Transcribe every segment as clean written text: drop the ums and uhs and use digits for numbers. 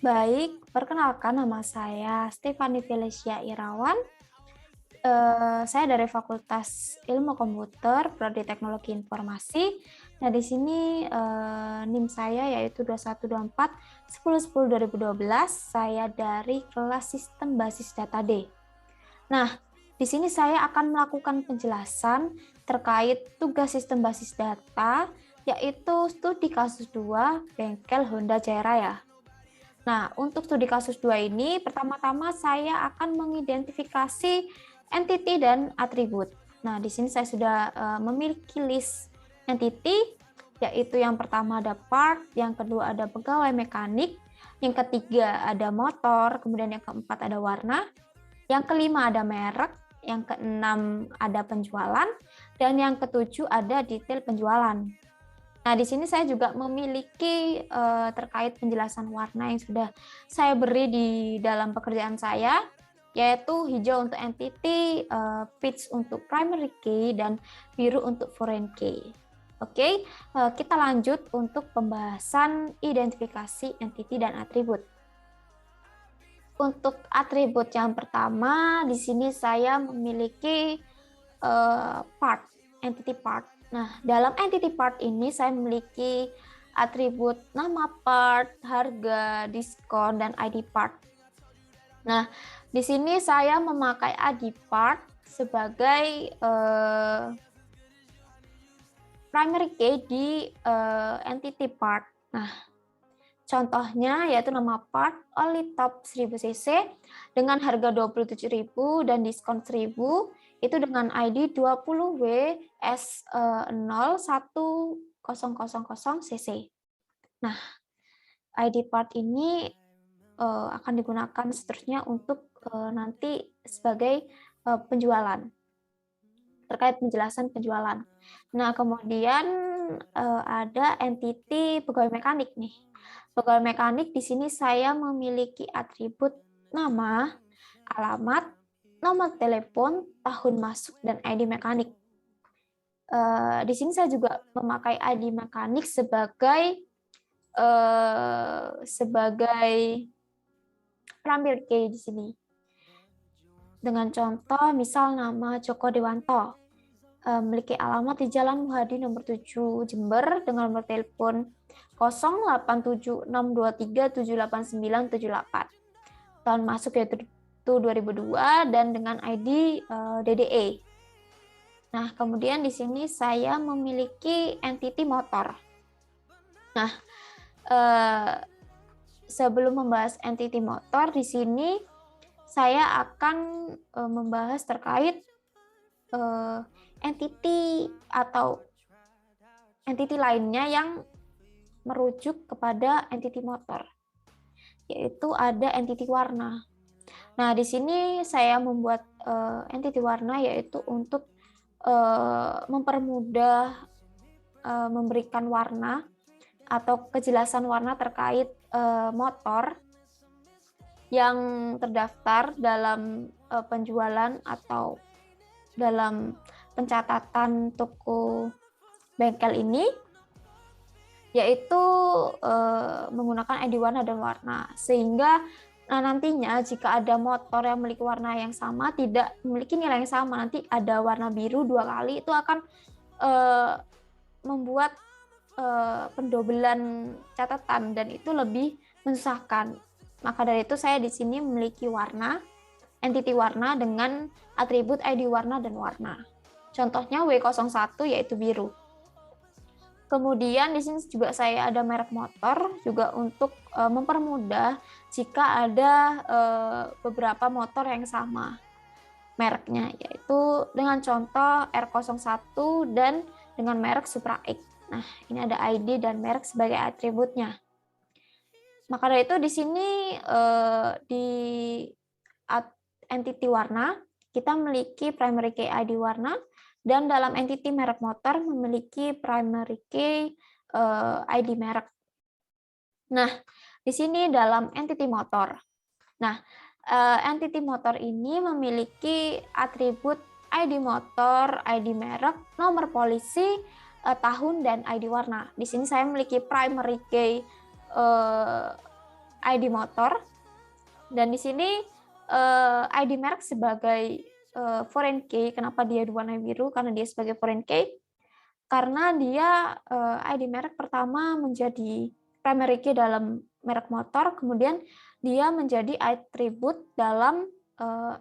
Baik, perkenalkan nama saya Stefani Felicia Irawan. Saya dari Fakultas Ilmu Komputer, Prodi Teknologi Informasi. Nah, di sini NIM saya yaitu 2124 1010 2012. Saya dari kelas Sistem Basis Data D. Nah, di sini saya akan melakukan penjelasan terkait tugas sistem basis data, yaitu studi kasus 2 bengkel Honda Jaya Raya. Nah, untuk studi kasus 2 ini, pertama-tama saya akan mengidentifikasi entity dan atribut. Nah, di sini saya sudah memiliki list entity, yaitu yang pertama ada part, yang kedua ada pegawai mekanik, yang ketiga ada motor, kemudian yang keempat ada warna, yang kelima ada merek, yang keenam ada penjualan, dan yang ketujuh ada detail penjualan. Nah, di sini saya juga memiliki terkait penjelasan warna yang sudah saya beri di dalam pekerjaan saya, yaitu hijau untuk entity, peach untuk primary key, dan biru untuk foreign key. Oke, kita lanjut untuk pembahasan identifikasi entity dan atribut. Untuk atribut yang pertama, di sini saya memiliki part, entity part. Nah, dalam entity part ini saya memiliki atribut nama part, harga, diskon, dan ID part. Nah, di sini saya memakai ID part sebagai primary key di entity part. Nah, contohnya yaitu nama part only top 1000 cc dengan harga 27.000 dan diskon 1.000 itu dengan ID 20W S010000 cc. Nah, ID part ini akan digunakan seterusnya untuk nanti sebagai penjualan, terkait penjelasan penjualan. Nah, kemudian ada entity pegawai mekanik nih. Pegawai mekanik di sini saya memiliki atribut nama, alamat, nomor telepon, tahun masuk, dan ID mekanik. Di sini saya juga memakai ID mekanik sebagai primary key di sini. Dengan contoh, misal nama Joko Dewanto, memiliki alamat di Jalan Muhadi nomor 7 Jember dengan nomor telepon 087623789978. Tahun masuk yaitu 2002 dan dengan ID DDE. Nah, kemudian di sini saya memiliki entity motor. Nah, sebelum membahas entity motor, di sini saya akan membahas terkait entity atau entity lainnya yang merujuk kepada entity motor, yaitu ada entity warna. Nah, di sini saya membuat entity warna yaitu untuk mempermudah memberikan warna atau kejelasan warna terkait motor yang terdaftar dalam penjualan atau dalam pencatatan toko bengkel ini, yaitu menggunakan ID warna dan warna, sehingga nantinya jika ada motor yang memiliki warna yang sama tidak memiliki nilai yang sama, nanti ada warna biru 2 kali, itu akan membuat pendobelan catatan dan itu lebih menyusahkan. Maka dari itu saya di sini memiliki warna, entity warna dengan atribut ID warna dan warna. Contohnya W01 yaitu biru. Kemudian di sini juga saya ada merek motor juga untuk mempermudah jika ada beberapa motor yang sama mereknya, yaitu dengan contoh R01 dan dengan merek Supra X. Nah, ini ada ID dan merek sebagai atributnya. Maka dari itu di sini di entity warna kita memiliki primary key ID warna, dan dalam entity merek motor memiliki primary key ID merek. Nah, di sini dalam entity motor. Nah, entity motor ini memiliki atribut ID motor, ID merek, nomor polisi, tahun, dan ID warna. Di sini saya memiliki primary key ID motor, dan di sini ID merek sebagai foreign key. Kenapa dia warna biru? Karena dia sebagai foreign key. Karena dia ID merek pertama menjadi primary key dalam merek motor, kemudian dia menjadi atribut dalam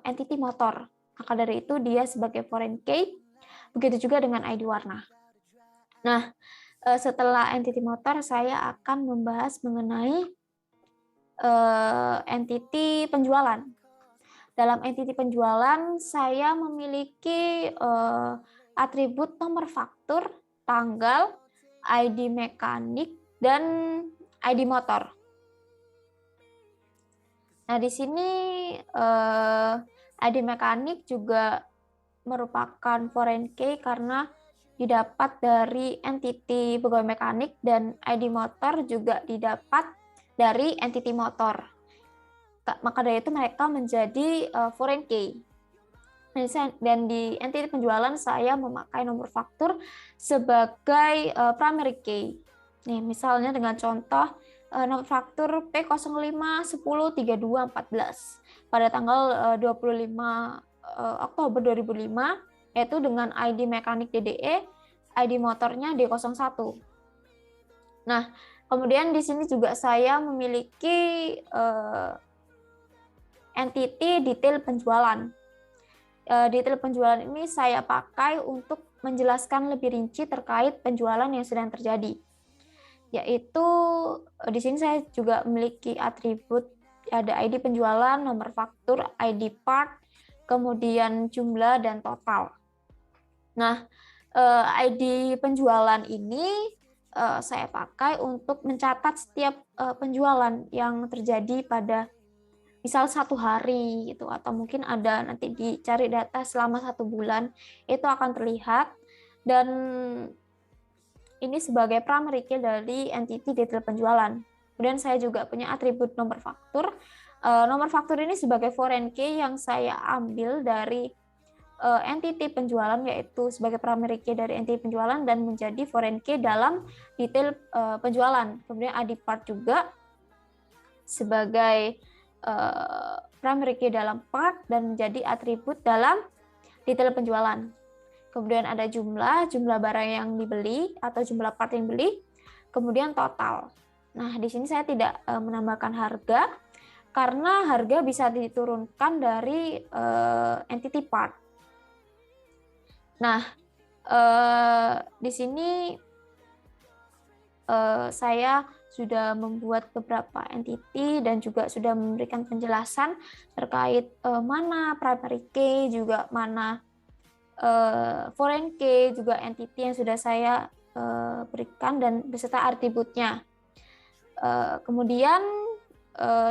entity motor. Maka dari itu dia sebagai foreign key. Begitu juga dengan ID warna. Nah, setelah entity motor, saya akan membahas mengenai entity penjualan. Dalam entity penjualan, saya memiliki atribut nomor faktur, tanggal, ID mekanik, dan ID motor. Nah, di sini ID mekanik juga merupakan foreign key karena didapat dari entity pegawai mekanik, dan ID motor juga didapat dari entity motor. Maka dari itu mereka menjadi foreign key. Dan di entity penjualan saya memakai nomor faktur sebagai primary key. Nih, misalnya dengan contoh nomor faktur P05103214 pada tanggal 25 Oktober 2005, yaitu dengan ID mekanik DDE, ID motornya D01. Nah, kemudian di sini juga saya memiliki entity detail penjualan. Detail penjualan ini saya pakai untuk menjelaskan lebih rinci terkait penjualan yang sedang terjadi. Yaitu di sini saya juga memiliki atribut, ada ID penjualan, nomor faktur, ID part, kemudian jumlah dan total. Nah, ID penjualan ini saya pakai untuk mencatat setiap penjualan yang terjadi pada misal 1 hari gitu, atau mungkin ada nanti dicari data selama 1 bulan, itu akan terlihat. Dan ini sebagai primary key dari entity detail penjualan. Kemudian saya juga punya atribut nomor faktur. Nomor faktur ini sebagai foreign key yang saya ambil dari entity penjualan, yaitu sebagai primary key dari entity penjualan dan menjadi foreign key dalam detail penjualan. Kemudian ID part juga sebagai primary key dalam part dan menjadi atribut dalam detail penjualan. Kemudian ada jumlah barang yang dibeli atau jumlah part yang dibeli, kemudian total. Nah, di sini saya tidak menambahkan harga karena harga bisa diturunkan dari entity part. Nah, di sini saya sudah membuat beberapa entity dan juga sudah memberikan penjelasan terkait mana primary key, juga mana foreign key, juga entity yang sudah saya berikan dan beserta atributnya. Kemudian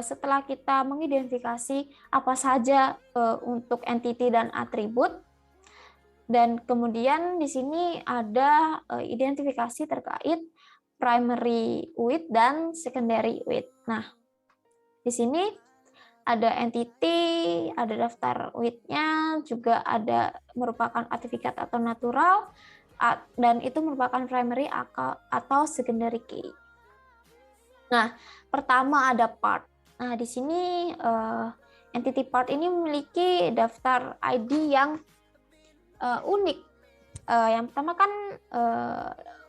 setelah kita mengidentifikasi apa saja untuk entity dan atribut, dan kemudian di sini ada identifikasi terkait primary with dan secondary with. Nah, di sini ada entity, ada daftar with-nya, juga ada merupakan artifikat atau natural, dan itu merupakan primary atau secondary key. Nah, pertama ada part. Nah, di sini entity part ini memiliki daftar ID yang unik. Yang pertama kan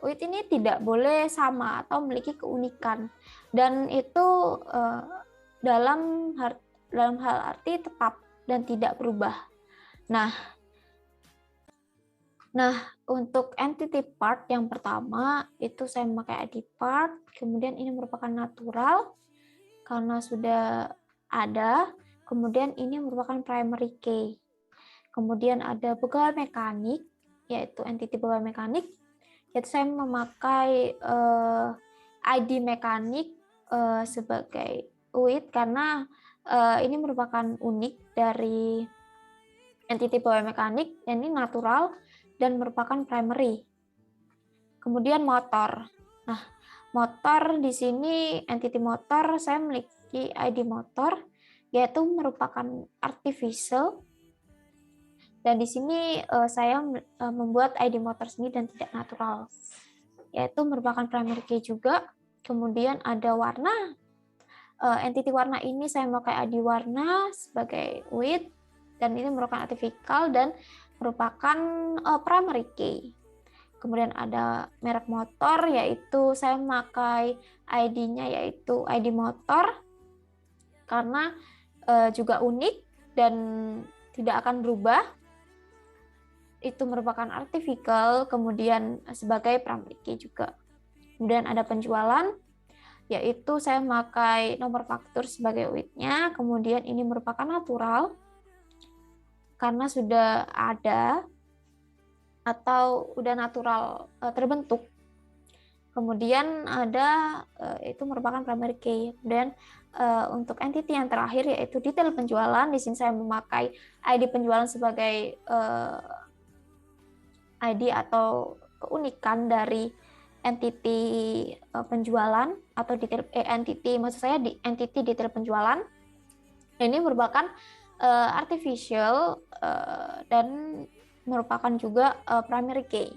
with ini tidak boleh sama atau memiliki keunikan, dan itu dalam hal arti tetap dan tidak berubah. Nah, untuk entity part yang pertama itu saya memakai ID part, kemudian ini merupakan natural karena sudah ada, kemudian ini merupakan primary key. Kemudian ada pegawai mekanik, yaitu entity pegawai mekanik, yaitu saya memakai ID mekanik sebagai with karena ini merupakan unik dari entity pegawai mekanik, dan ini natural dan merupakan primary. Kemudian motor. Nah, motor di sini entity motor saya memiliki ID motor, yaitu merupakan artificial. Dan di sini saya membuat ID motor sendiri dan tidak natural, yaitu merupakan primary key juga. Kemudian ada warna. entity warna ini saya memakai ID warna sebagai with, dan ini merupakan artificial dan merupakan primary key. Kemudian ada merek motor, yaitu saya memakai ID-nya yaitu ID motor karena juga unik dan tidak akan berubah. Itu merupakan artificial, kemudian sebagai primary key juga. Kemudian ada penjualan, yaitu saya memakai nomor faktur sebagai with-nya, kemudian ini merupakan natural karena sudah ada atau udah natural terbentuk. Kemudian ada itu merupakan primary key. Kemudian untuk entity yang terakhir yaitu detail penjualan, di sini saya memakai ID penjualan sebagai ID atau keunikan dari entity penjualan atau detail entity, maksud saya di entity detail penjualan. Ini merupakan artificial dan merupakan juga primary key.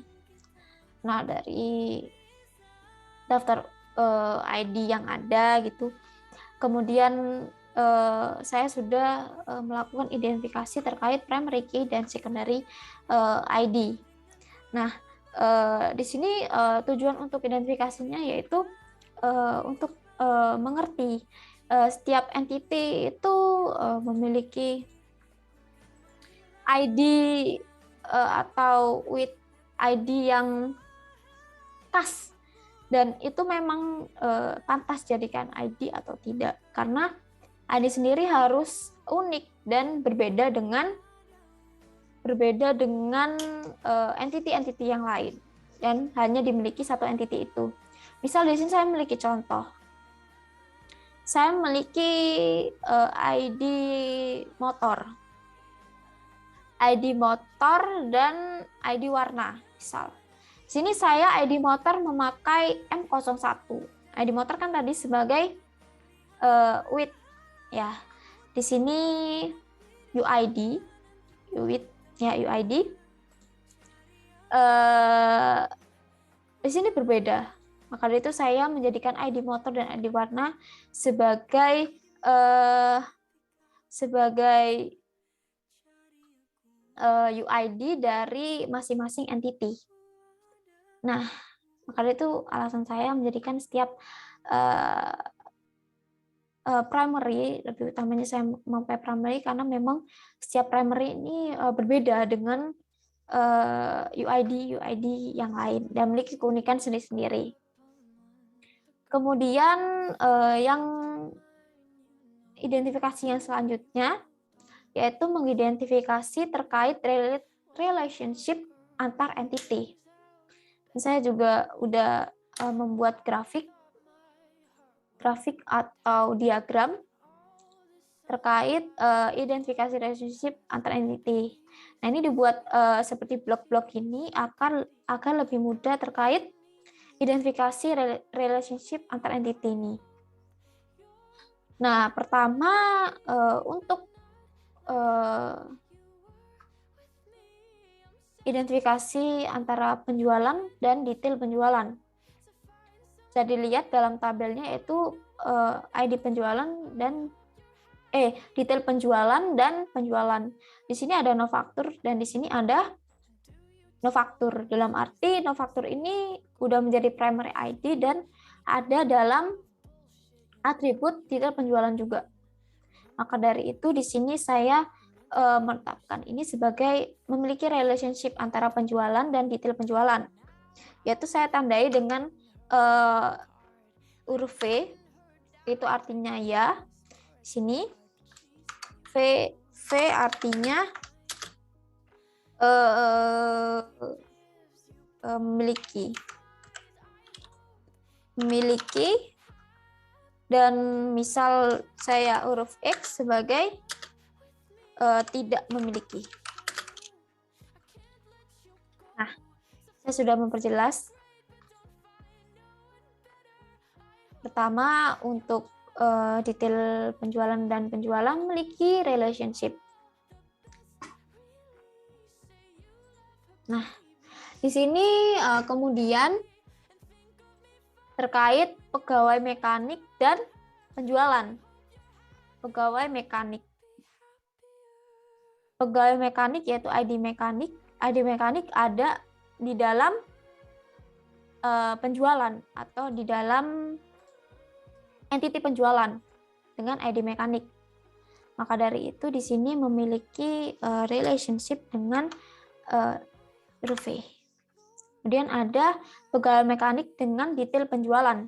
Nah, dari daftar ID yang ada gitu, kemudian saya sudah melakukan identifikasi terkait primary key dan secondary ID. Nah, di sini tujuan untuk identifikasinya yaitu untuk mengerti setiap entity itu memiliki ID atau with ID yang khas, dan itu memang pantas jadikan ID atau tidak, karena ID sendiri harus unik dan berbeda dengan entity-entity yang lain dan hanya dimiliki satu entity itu. Misal di sini saya memiliki contoh. Saya memiliki ID motor. ID motor dan ID warna. Misal. Sini saya ID motor memakai M01. ID motor kan tadi sebagai with ya. Di sini UID, UID. Di sini berbeda. Maka dari itu saya menjadikan ID motor dan ID warna sebagai UID dari masing-masing entity. Nah, maka dari itu alasan saya menjadikan setiap primary, lebih utamanya saya memakai primary karena memang setiap primary ini berbeda dengan UID yang lain dan memiliki keunikan sendiri-sendiri. Kemudian yang identifikasi yang selanjutnya yaitu mengidentifikasi terkait relationship antar entity. Saya juga udah membuat grafik atau diagram terkait identifikasi relationship antar entity. Nah, ini dibuat seperti blok-blok ini agar lebih mudah terkait identifikasi relationship antar entity ini. Nah, pertama untuk identifikasi antara penjualan dan detail penjualan. Bisa dilihat dalam tabelnya yaitu ID penjualan dan detail penjualan dan penjualan. Di sini ada no faktur dan di sini ada no faktur. Dalam arti no faktur ini udah menjadi primary ID dan ada dalam atribut detail penjualan juga. Maka dari itu di sini saya menetapkan ini sebagai memiliki relationship antara penjualan dan detail penjualan. Yaitu saya tandai dengan huruf V, itu artinya ya. Di sini V artinya memiliki, dan misal saya huruf X sebagai tidak memiliki. Nah, saya sudah memperjelas. Pertama, untuk detail penjualan dan penjualan memiliki relationship. Nah, di sini kemudian terkait pegawai mekanik dan penjualan, pegawai mekanik. Pegawai mekanik yaitu ID mekanik. ID mekanik ada di dalam penjualan atau di dalam entiti penjualan dengan ID mekanik. Maka dari itu di sini memiliki relationship dengan huruf V. Kemudian ada pegawai mekanik dengan detail penjualan.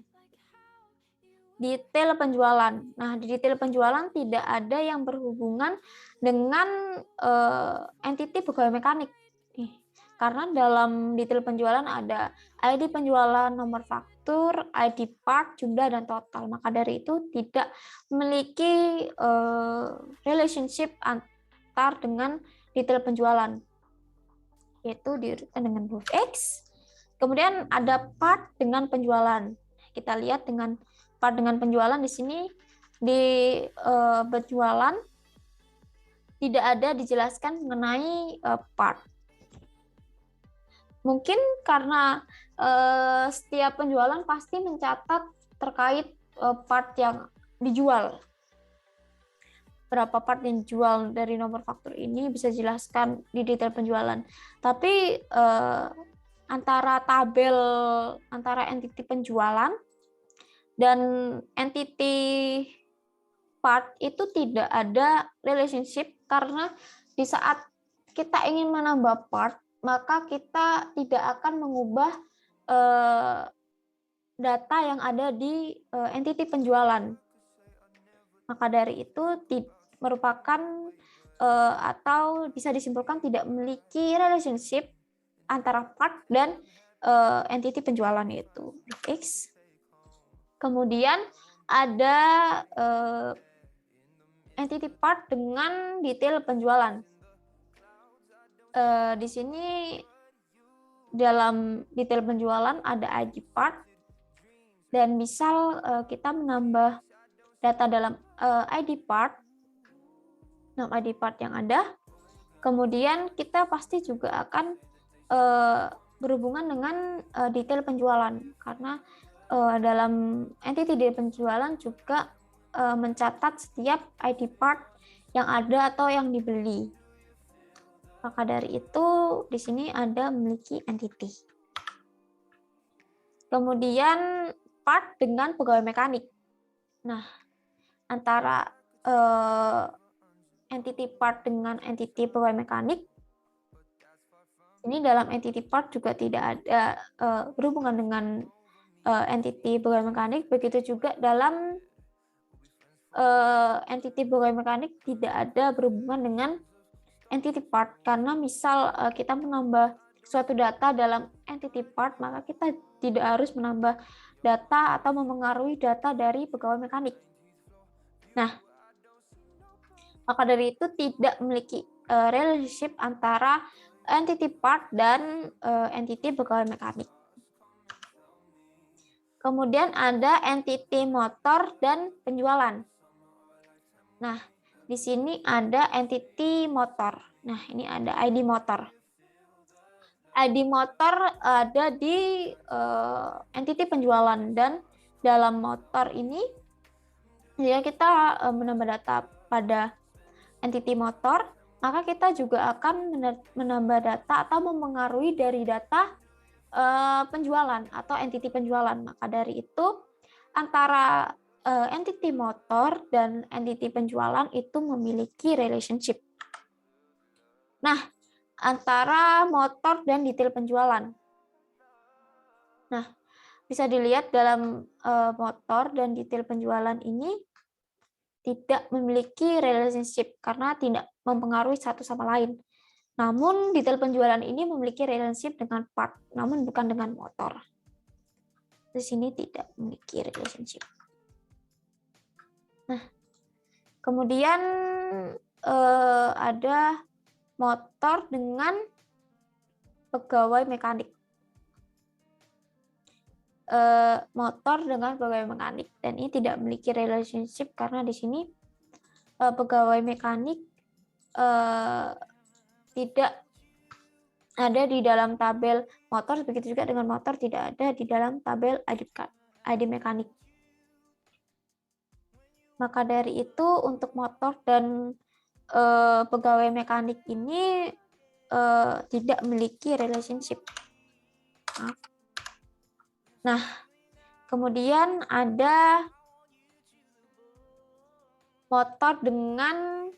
Detail penjualan. Nah, di detail penjualan tidak ada yang berhubungan dengan entiti pegawai mekanik. Karena dalam detail penjualan ada ID penjualan, nomor faktur, ID part, jumlah, dan total. Maka dari itu tidak memiliki relationship antar dengan detail penjualan, yaitu diurutkan dengan huruf X. Kemudian ada part dengan penjualan. Kita lihat dengan part dengan penjualan di sini di penjualan tidak ada dijelaskan mengenai part. Mungkin karena setiap penjualan pasti mencatat terkait part yang dijual. Berapa part yang dijual dari nomor faktur ini bisa dijelaskan di detail penjualan. Tapi antara entiti penjualan dan entiti part itu tidak ada relationship, karena di saat kita ingin menambah part, maka kita tidak akan mengubah data yang ada di entiti penjualan. Maka dari itu merupakan atau bisa disimpulkan tidak memiliki relationship antara part dan entiti penjualan, yaitu X. Kemudian ada entity part dengan detail penjualan. Di sini dalam detail penjualan ada ID part, dan misal kita menambah data dalam ID part, dalam ID part yang ada, kemudian kita pasti juga akan berhubungan dengan detail penjualan, karena dalam entity detail penjualan juga mencatat setiap ID part yang ada atau yang dibeli. Maka dari itu di sini ada memiliki entity. Kemudian part dengan pegawai mekanik. Nah, antara entity part dengan entity pegawai mekanik, ini dalam entity part juga tidak ada berhubungan dengan entity pegawai mekanik. Begitu juga dalam entity pegawai mekanik tidak ada berhubungan dengan entity part, karena misal kita menambah suatu data dalam entity part, maka kita tidak harus menambah data atau memengaruhi data dari pegawai mekanik. Nah, maka dari itu tidak memiliki relationship antara entity part dan entity pegawai mekanik. Kemudian ada entity motor dan penjualan. Nah, di sini ada entity motor. Nah, ini ada ID motor. ID motor ada di entity penjualan, dan dalam motor ini jika kita menambah data pada entity motor, maka kita juga akan menambah data atau memengaruhi dari data penjualan atau entity penjualan. Maka dari itu antara entity motor dan entity penjualan itu memiliki relationship. Nah, antara motor dan detail penjualan. Nah, bisa dilihat dalam motor dan detail penjualan ini tidak memiliki relationship karena tidak mempengaruhi satu sama lain. Namun detail penjualan ini memiliki relationship dengan part, namun bukan dengan motor. Di sini tidak memiliki relationship. Nah, kemudian ada motor dengan pegawai mekanik. Motor dengan pegawai mekanik, dan ini tidak memiliki relationship karena di sini pegawai mekanik tidak ada di dalam tabel motor, begitu juga dengan motor tidak ada di dalam tabel ID mekanik. Maka dari itu untuk motor dan pegawai mekanik ini tidak memiliki relationship. Nah, kemudian ada motor dengan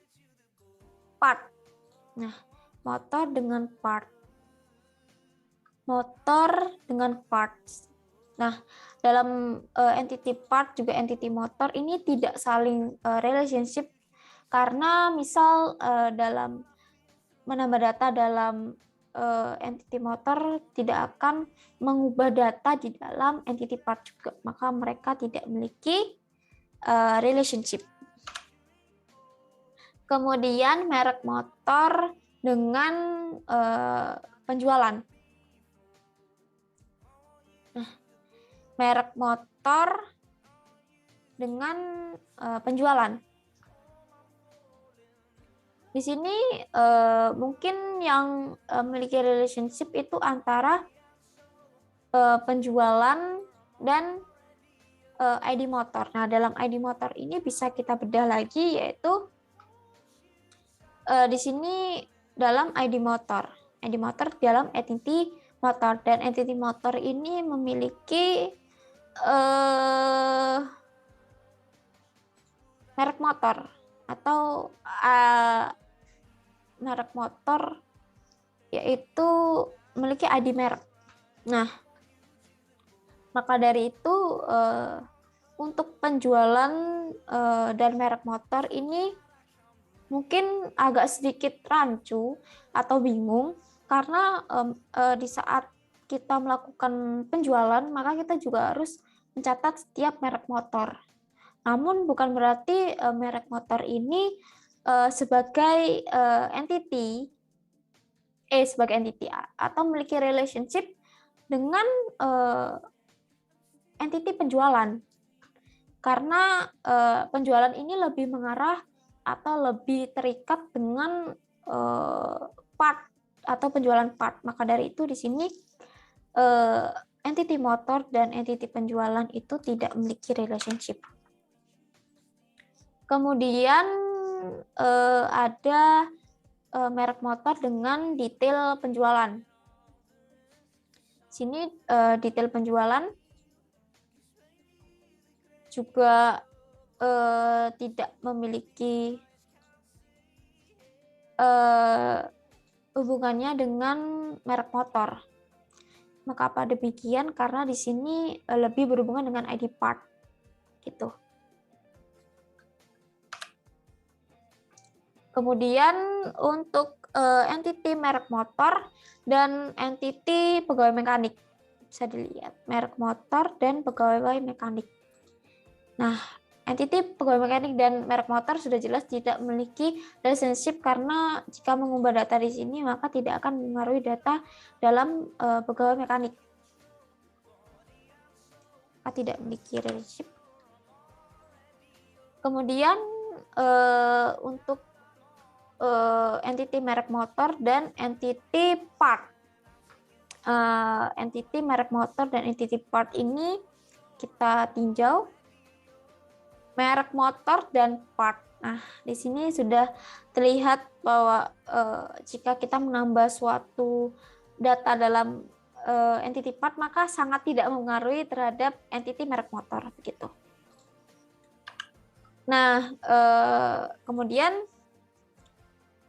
part. Nah, motor dengan part. Motor dengan parts. Nah, dalam entity part juga entity motor ini tidak saling relationship karena misal dalam menambah data dalam entity motor tidak akan mengubah data di dalam entity part juga, maka mereka tidak memiliki relationship. Kemudian merek motor dengan penjualan. Nah, merek motor dengan penjualan. Di sini mungkin yang memiliki relationship itu antara penjualan dan ID motor. Nah, dalam ID motor ini bisa kita bedah lagi, yaitu di sini dalam ID motor. ID motor dalam entity motor, dan entity motor ini memiliki merek motor atau merek motor, yaitu memiliki ID merek. Nah, maka dari itu untuk penjualan dan merek motor ini mungkin agak sedikit rancu atau bingung karena di saat kita melakukan penjualan maka kita juga harus mencatat setiap merek motor. Namun bukan berarti merek motor ini sebagai entity atau memiliki relationship dengan entity penjualan, karena penjualan ini lebih mengarah atau lebih terikat dengan part atau penjualan part. Maka dari itu di sini entity motor dan entity penjualan itu tidak memiliki relationship. Kemudian ada merek motor dengan detail penjualan. Sini detail penjualan juga tidak memiliki hubungannya dengan merek motor. Maka apa demikian? Karena di sini lebih berhubungan dengan ID part, gitu. Kemudian untuk entity merek motor dan entity pegawai mekanik, bisa dilihat merek motor dan pegawai mekanik. Nah, entity pegawai mekanik dan merek motor sudah jelas tidak memiliki relationship karena jika mengubah data di sini maka tidak akan mengaruhi data dalam pegawai mekanik. Maka tidak memiliki relationship. Kemudian untuk entity merek motor dan entity part. Entity merek motor dan entity part ini kita tinjau. Merek motor dan part. Nah, di sini sudah terlihat bahwa jika kita menambah suatu data dalam entity part maka sangat tidak mempengaruhi terhadap entity merek motor, begitu. Nah, kemudian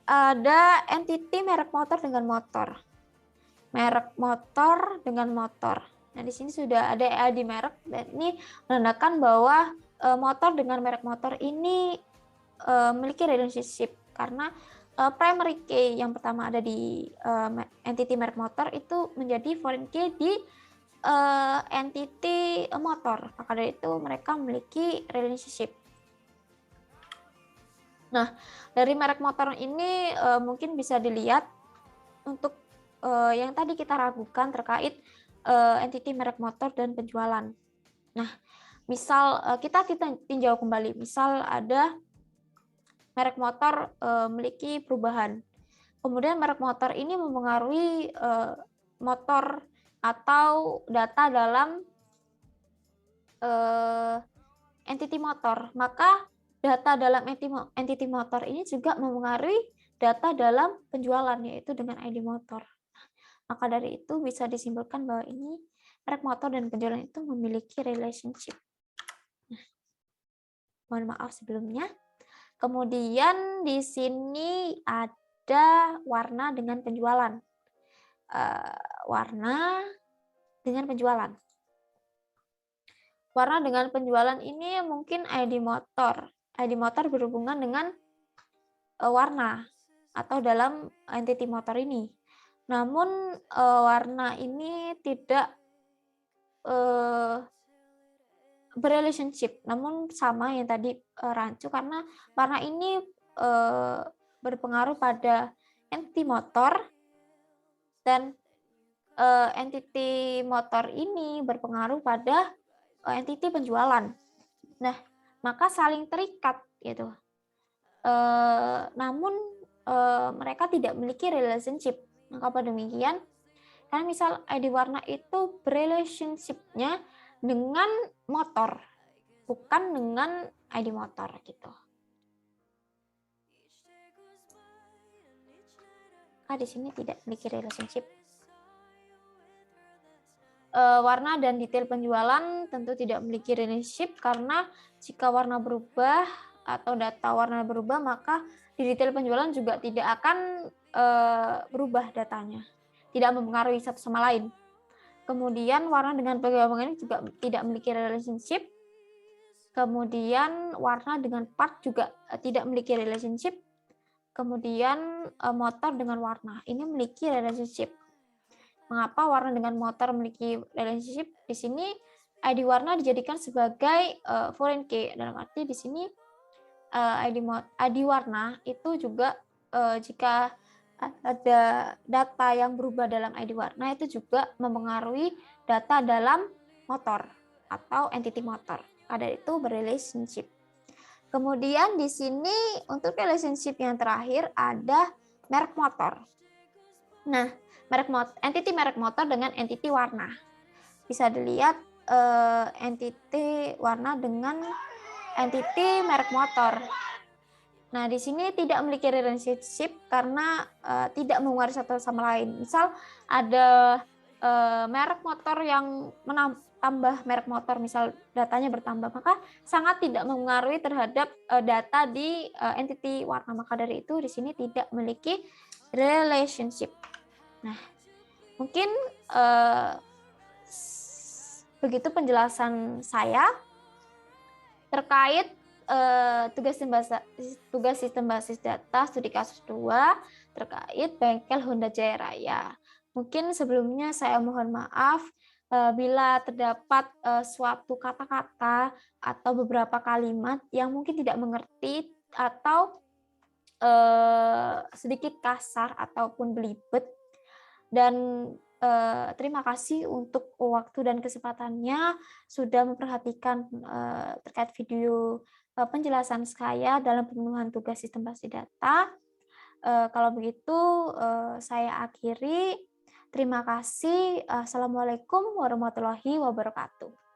ada entity merek motor dengan motor. Merek motor dengan motor. Nah, di sini sudah ada ID merek dan ini menandakan bahwa motor dengan merek motor ini memiliki relationship karena primary key yang pertama ada di entity merek motor itu menjadi foreign key di entity motor. Maka dari itu mereka memiliki relationship. Nah, dari merek motor ini mungkin bisa dilihat untuk yang tadi kita ragukan terkait entity merek motor dan penjualan. Nah, misal kita tinjau kembali, misal ada merek motor memiliki perubahan. Kemudian merek motor ini mempengaruhi motor atau data dalam entity motor. Maka data dalam entity motor ini juga mempengaruhi data dalam penjualan, yaitu dengan ID motor. Maka dari itu bisa disimpulkan bahwa ini merek motor dan penjualan itu memiliki relationship. Nah, mohon maaf sebelumnya. Kemudian di sini ada warna dengan penjualan. Warna dengan penjualan. Warna dengan penjualan ini mungkin ID motor. ID motor berhubungan dengan warna atau dalam entity motor ini. Namun warna ini tidak berrelationship, namun sama yang tadi rancu, karena warna ini berpengaruh pada entity motor dan entity motor ini berpengaruh pada entity penjualan. Nah, maka saling terikat gitu. Namun mereka tidak memiliki relationship. Mengapa demikian? Karena misal ID warna itu berrelationship-nya dengan motor, bukan dengan ID motor gitu. Di sini tidak memiliki relationship. Warna dan detail penjualan tentu tidak memiliki relationship, karena jika warna berubah atau data warna berubah, maka di detail penjualan juga tidak akan berubah datanya, tidak mempengaruhi satu sama lain. Kemudian warna dengan penggabungan ini juga tidak memiliki relationship. Kemudian warna dengan part juga tidak memiliki relationship. Kemudian motor dengan warna ini memiliki relationship. Mengapa warna dengan motor memiliki relationship? Di sini ID warna dijadikan sebagai foreign key. Dalam arti di sini ID warna itu juga jika ada data yang berubah dalam ID warna itu juga mempengaruhi data dalam motor atau entity motor. Ada itu berrelationship. Kemudian di sini untuk relationship yang terakhir ada merek motor. Nah, entity merek motor dengan entity warna. Bisa dilihat entity warna dengan entity merek motor. Nah, di sini tidak memiliki relationship karena tidak mengaruhi satu sama lain. Misal ada merek motor yang tambah merek motor, misal datanya bertambah, maka sangat tidak mengaruhi terhadap data di entity warna. Maka dari itu di sini tidak memiliki relationship. Nah, mungkin begitu penjelasan saya terkait tugas sistem basis data studi kasus 2 terkait bengkel Honda Jaya Raya. Mungkin sebelumnya saya mohon maaf bila terdapat suatu kata-kata atau beberapa kalimat yang mungkin tidak mengerti atau sedikit kasar ataupun belibet. Dan terima kasih untuk waktu dan kesempatannya sudah memperhatikan terkait video penjelasan saya dalam pemenuhan tugas sistem basis data. Kalau begitu saya akhiri. Terima kasih. Assalamualaikum warahmatullahi wabarakatuh.